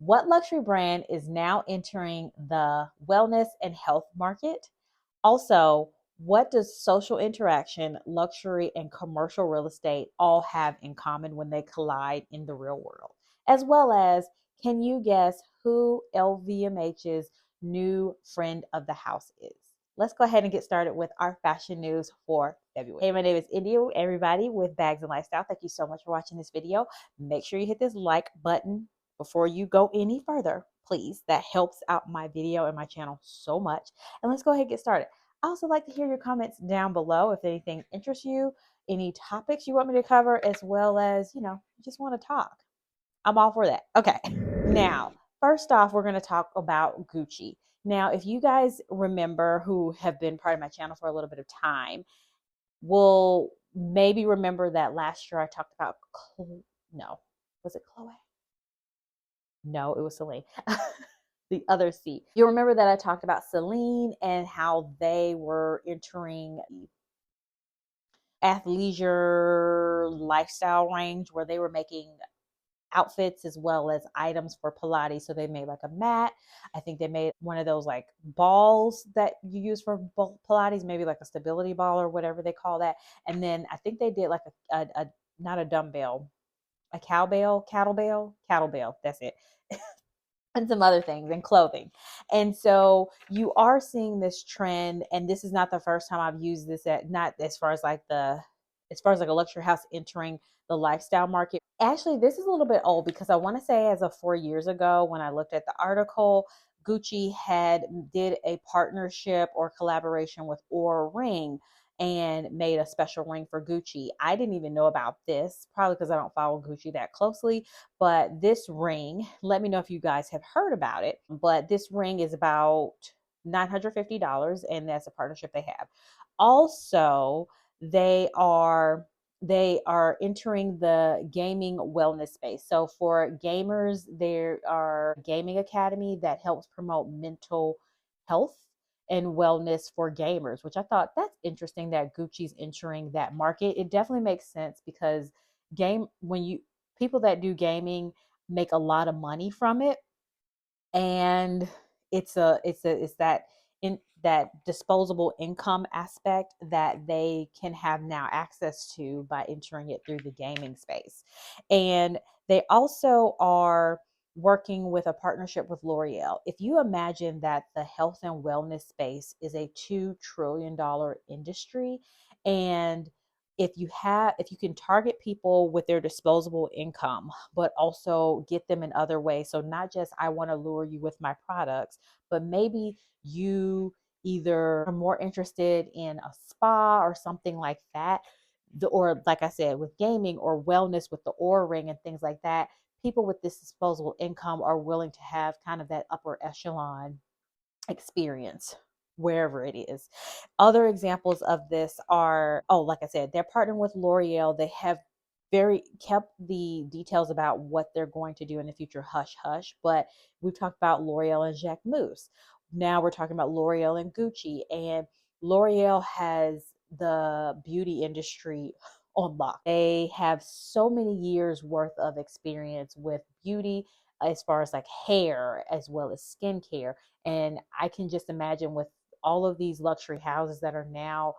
What luxury brand is now entering the wellness and health market? Also, what does social interaction, luxury, and commercial real estate all have in common when they collide in the real world? As well as, can you guess who LVMH's new friend of the house is? Let's go ahead and get started with our fashion news for February. Hey, my name is India, everybody with Bags and Lifestyle. Thank you so much for watching this video. Make sure you hit this like button before you go any further, please. That helps out my video and my channel so much. And let's go ahead and get started. I also like to hear your comments down below if anything interests you, any topics you want me to cover, as well as, you just want to talk. I'm all for that. Okay. Now, first off, we're going to talk about Gucci. Now, if you guys remember who have been part of my channel for a little bit of time, will maybe remember that last year I talked about, no, was it Chloe? No, it was Celine. The other C. You remember that I talked about Celine and how they were entering athleisure lifestyle range where they were making outfits as well as items for Pilates. So they made like a mat. I think they made one of those like balls that you use for Pilates, maybe like a stability ball or whatever they call that. And then I think they did like a not a dumbbell, a kettlebell. That's it. And some other things and clothing. And so you are seeing this trend, and this is not the first time I've used this at, not as far as like a luxury house entering the lifestyle market. Actually, this is a little bit old because I want to say as of 4 years ago when I looked at the article, Gucci did a partnership or collaboration with Oura Ring and made a special ring for Gucci. I didn't even know about this, probably because I don't follow Gucci that closely. But this ring, let me know if you guys have heard about it. But this ring is about $950, and that's a partnership they have. Also, they are entering the gaming wellness space. So for gamers, there are gaming academy that helps promote mental health and wellness for gamers, which I thought that's interesting that Gucci's entering that market. It definitely makes sense because game when you people that do gaming make a lot of money from it, and it's that in that disposable income aspect that they can have now access to by entering it through the gaming space. And they also are working with a partnership with L'Oreal. If you imagine that the health and wellness space is a $2 trillion industry, and if you can target people with their disposable income, but also get them in other ways. So not just I want to lure you with my products, but maybe you either are more interested in a spa or something like that. Or like I said, with gaming or wellness with the Oura Ring and things like that, people with this disposable income are willing to have kind of that upper echelon experience wherever it is. Other examples of this are, oh, like I said, they're partnering with L'Oreal. They have very kept the details about what they're going to do in the future hush hush, but we've talked about L'Oreal and Jacquemus. Now we're talking about L'Oreal and Gucci, and L'Oreal has the beauty industry on lock. They have so many years worth of experience with beauty as far as like hair as well as skincare. And I can just imagine with all of these luxury houses that are now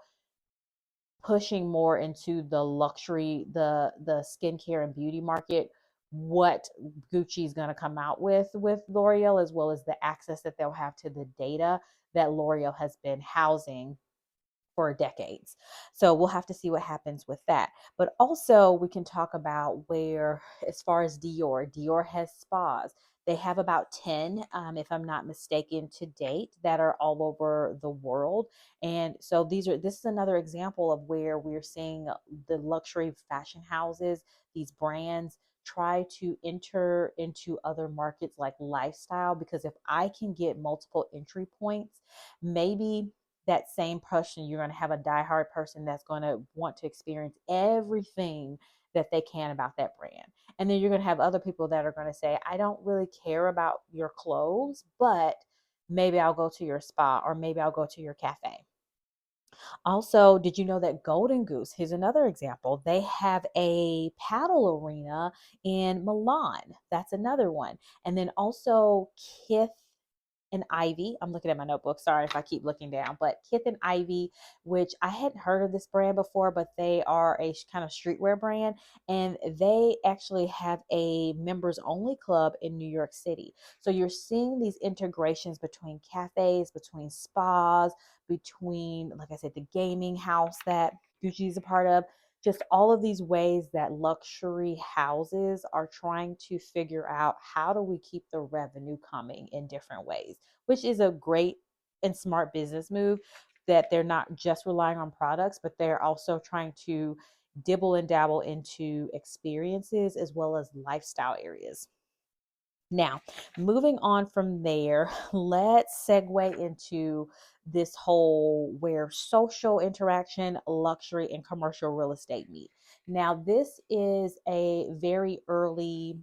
pushing more into the luxury, the skincare and beauty market, what Gucci is going to come out with L'Oreal, as well as the access that they'll have to the data that L'Oreal has been housing for decades. So we'll have to see what happens with that. But also we can talk about where, as far as Dior has spas. They have about 10, if I'm not mistaken, to date that are all over the world. And so this is another example of where we're seeing the luxury fashion houses, these brands try to enter into other markets like lifestyle, because if I can get multiple entry points, maybe that same person, you're going to have a diehard person that's going to want to experience everything that they can about that brand. And then you're going to have other people that are going to say, I don't really care about your clothes, but maybe I'll go to your spa or maybe I'll go to your cafe. Also, did you know that Golden Goose, here's another example, they have a paddle arena in Milan. That's another one. And then also Kith and Ivy. I'm looking at my notebook. Sorry if I keep looking down, but Kith and Ivy, which I hadn't heard of this brand before, but they are a kind of streetwear brand, and they actually have a members only club in New York City. So you're seeing these integrations between cafes, between spas, between, like I said, the gaming house that Gucci is a part of. Just all of these ways that luxury houses are trying to figure out how do we keep the revenue coming in different ways, which is a great and smart business move, that they're not just relying on products, but they're also trying to dibble and dabble into experiences as well as lifestyle areas. Now, moving on from there, let's segue into this whole where social interaction, luxury, and commercial real estate meet. Now, this is a very early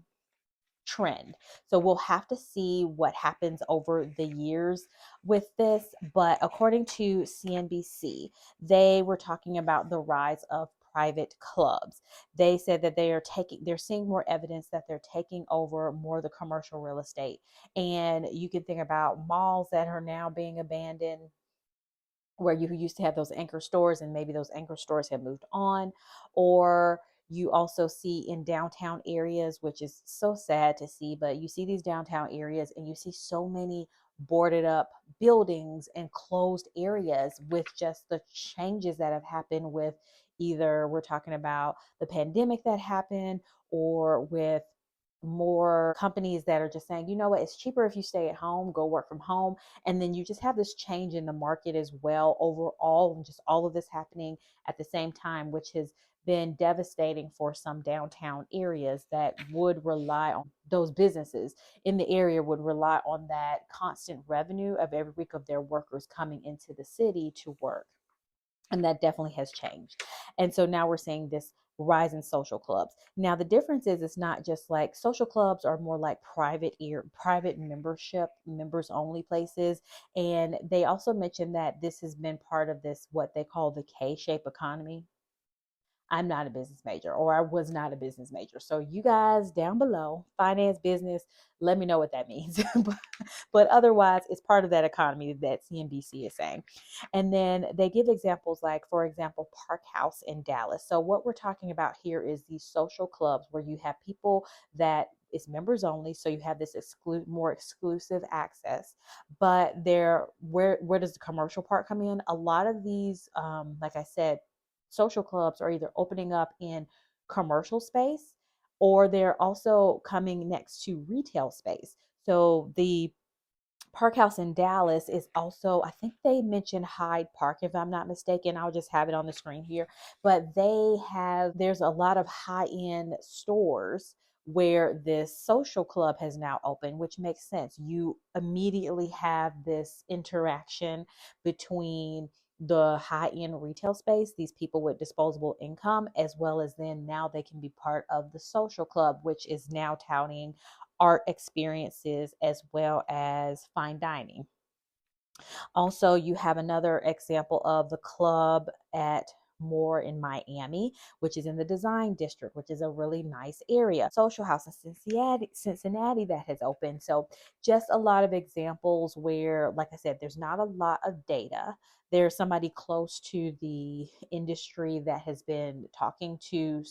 trend. So we'll have to see what happens over the years with this. But according to CNBC, they were talking about the rise of private clubs. They said that they're seeing more evidence that they're taking over more of the commercial real estate. And you can think about malls that are now being abandoned, where you used to have those anchor stores and maybe those anchor stores have moved on. Or you also see in downtown areas, which is so sad to see, but you see these downtown areas and you see so many boarded up buildings and closed areas with just the changes that have happened with, either we're talking about the pandemic that happened, or with more companies that are just saying, you know what, it's cheaper if you stay at home, go work from home. And then you just have this change in the market as well overall, and just all of this happening at the same time, which has been devastating for some downtown areas that would rely on those businesses in the area, would rely on that constant revenue of every week of their workers coming into the city to work. And that definitely has changed. And so now we're seeing this rise in social clubs. Now the difference is, it's not just like social clubs are more like private membership, members only places. And they also mentioned that this has been part of this, what they call the K-shape economy. I'm not a business major, or I was not a business major. So you guys down below, finance, business, let me know what that means. But otherwise, it's part of that economy that CNBC is saying. And then they give examples like, for example, Park House in Dallas. So what we're talking about here is these social clubs where you have people that it's members only, so you have this more exclusive access. But where does the commercial part come in? A lot of these, like I said, social clubs are either opening up in commercial space, or they're also coming next to retail space. So the Park House in Dallas is also, I think they mentioned Hyde Park, if I'm not mistaken. I'll just have it on the screen here. But there's a lot of high end stores where this social club has now opened, which makes sense. You immediately have this interaction between the high end retail space, these people with disposable income, as well as then now they can be part of the social club, which is now touting art experiences as well as fine dining. Also, you have another example of the club at Moore in Miami, which is in the design district, which is a really nice area. Social house in Cincinnati that has opened. So just a lot of examples where, like I said, there's not a lot of data. There's somebody close to the industry that has been talking to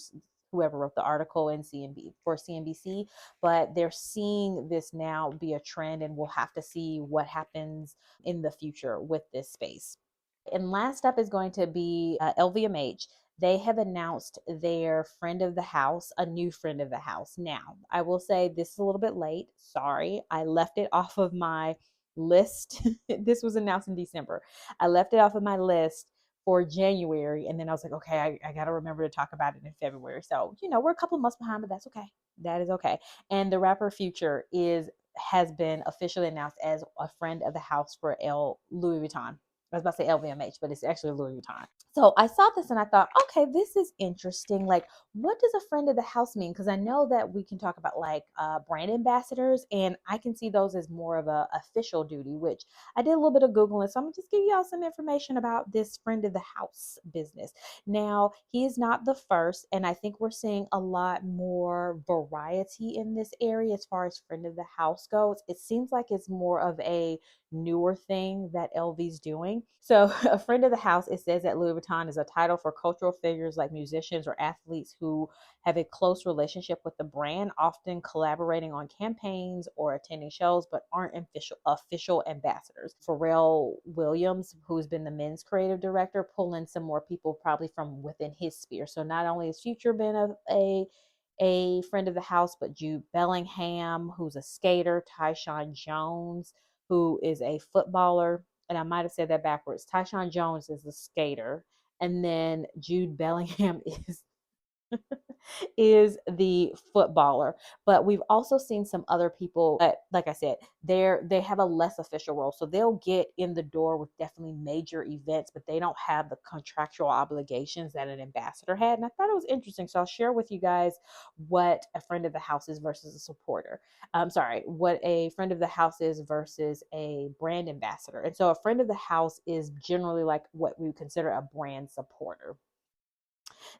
whoever wrote the article in CNBC, but they're seeing this now be a trend, and we'll have to see what happens in the future with this space. And last up is going to be LVMH. They have announced their friend of the house, a new friend of the house. Now, I will say this is a little bit late. Sorry, I left it off of my list. This was announced in December. I left it off of my list for January, and then I was like, okay, I got to remember to talk about it in February. So, we're a couple months behind, but that's okay. That is okay. And the rapper Future has been officially announced as a friend of the house for Louis Vuitton. I was about to say LVMH, but it's actually Louis Vuitton. So I saw this and I thought, okay, this is interesting. Like, what does a friend of the house mean? Because I know that we can talk about like brand ambassadors, and I can see those as more of a official duty. Which I did a little bit of googling, so I'm gonna just give y'all some information about this friend of the house business. Now, he is not the first, and I think we're seeing a lot more variety in this area as far as friend of the house goes. It seems like it's more of a newer thing that LV's doing. So, a friend of the house, it says that Louis Vuitton is a title for cultural figures like musicians or athletes who have a close relationship with the brand, often collaborating on campaigns or attending shows, but aren't official ambassadors. Pharrell Williams, who's been the men's creative director, pulling some more people probably from within his sphere. So not only has Future been a friend of the house, but Jude Bellingham, who's a skater, Tyshawn Jones, who is a footballer, and I might have said that backwards. Tyshawn Jones is the skater, and then Jude Bellingham is the footballer. But we've also seen some other people that, like I said, they have a less official role. So they'll get in the door with definitely major events, but they don't have the contractual obligations that an ambassador had. And I thought it was interesting. So I'll share with you guys what a friend of the house is versus a supporter. I'm sorry, what a friend of the house is versus a brand ambassador. And so a friend of the house is generally like what we would consider a brand supporter.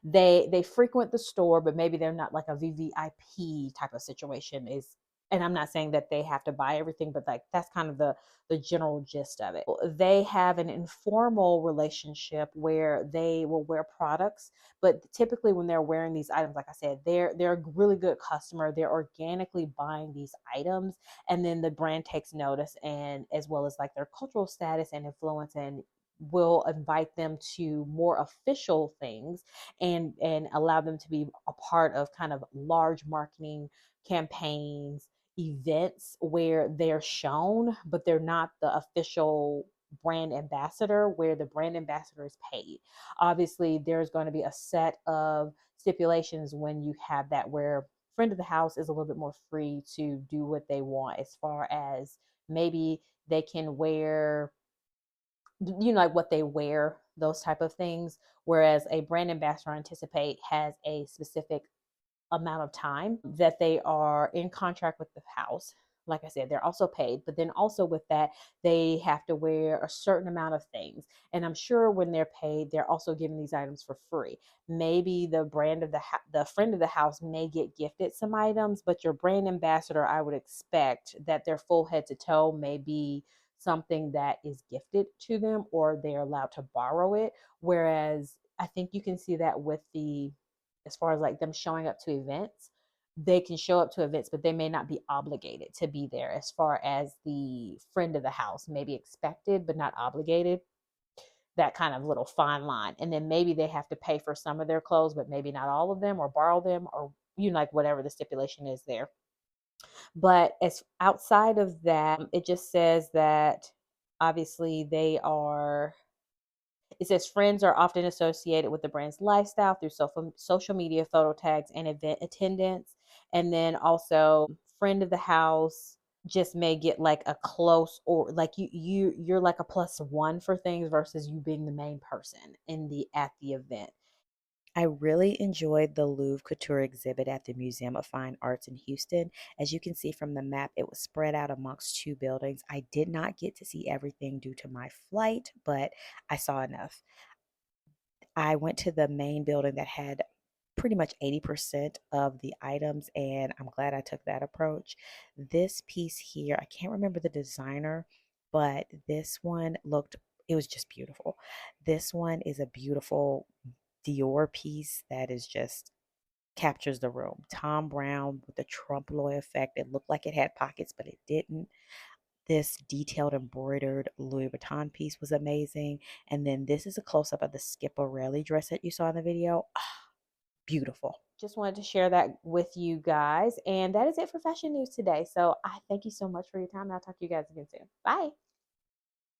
They frequent the store, but maybe they're not like a VVIP type of situation. Is And I'm not saying that they have to buy everything, but like that's kind of the general gist of it. They have an informal relationship where they will wear products, but typically when they're wearing these items, like I said, they're a really good customer. They're organically buying these items, and then the brand takes notice, and as well as like their cultural status and influence, and will invite them to more official things and allow them to be a part of kind of large marketing campaigns, events where they're shown, but they're not the official brand ambassador, where the brand ambassador is paid. Obviously, there's going to be a set of stipulations when you have that, where friend of the house is a little bit more free to do what they want, as far as maybe they can wear, like what they wear, those type of things, whereas a brand ambassador, I anticipate, has a specific amount of time that they are in contract with the house. Like I said, they're also paid, but then also with that, they have to wear a certain amount of things. And I'm sure when they're paid, they're also given these items for free. Maybe the brand of the friend of the house may get gifted some items, but your brand ambassador, I would expect that their full head to toe may be something that is gifted to them, or they're allowed to borrow it. Whereas I think you can see that with the, as far as like them showing up to events, they can show up to events, but they may not be obligated to be there. As far as the friend of the house may be expected, but not obligated, that kind of little fine line. And then maybe they have to pay for some of their clothes, but maybe not all of them, or borrow them, or like whatever the stipulation is there. But as outside of that, it just says that obviously they are, it says friends are often associated with the brand's lifestyle through social media photo tags and event attendance. And then also, friend of the house just may get like a close, or like you're like a plus one for things versus you being the main person in the at the event. I really enjoyed the Louvre Couture exhibit at the Museum of Fine Arts in Houston. As you can see from the map, it was spread out amongst two buildings. I did not get to see everything due to my flight, but I saw enough. I went to the main building that had pretty much 80% of the items, and I'm glad I took that approach. This piece here, I can't remember the designer, but this one looked, it was just beautiful. This one is a beautiful Dior piece that is just captures the room. Tom Brown with the trompe l'oeil effect. It looked like it had pockets, but it didn't. This detailed embroidered Louis Vuitton piece was amazing. And then this is a close up of the Schiaparelli dress that you saw in the video. Ah, beautiful. Just wanted to share that with you guys. And that is it for fashion news today. So I thank you so much for your time. And I'll talk to you guys again soon. Bye.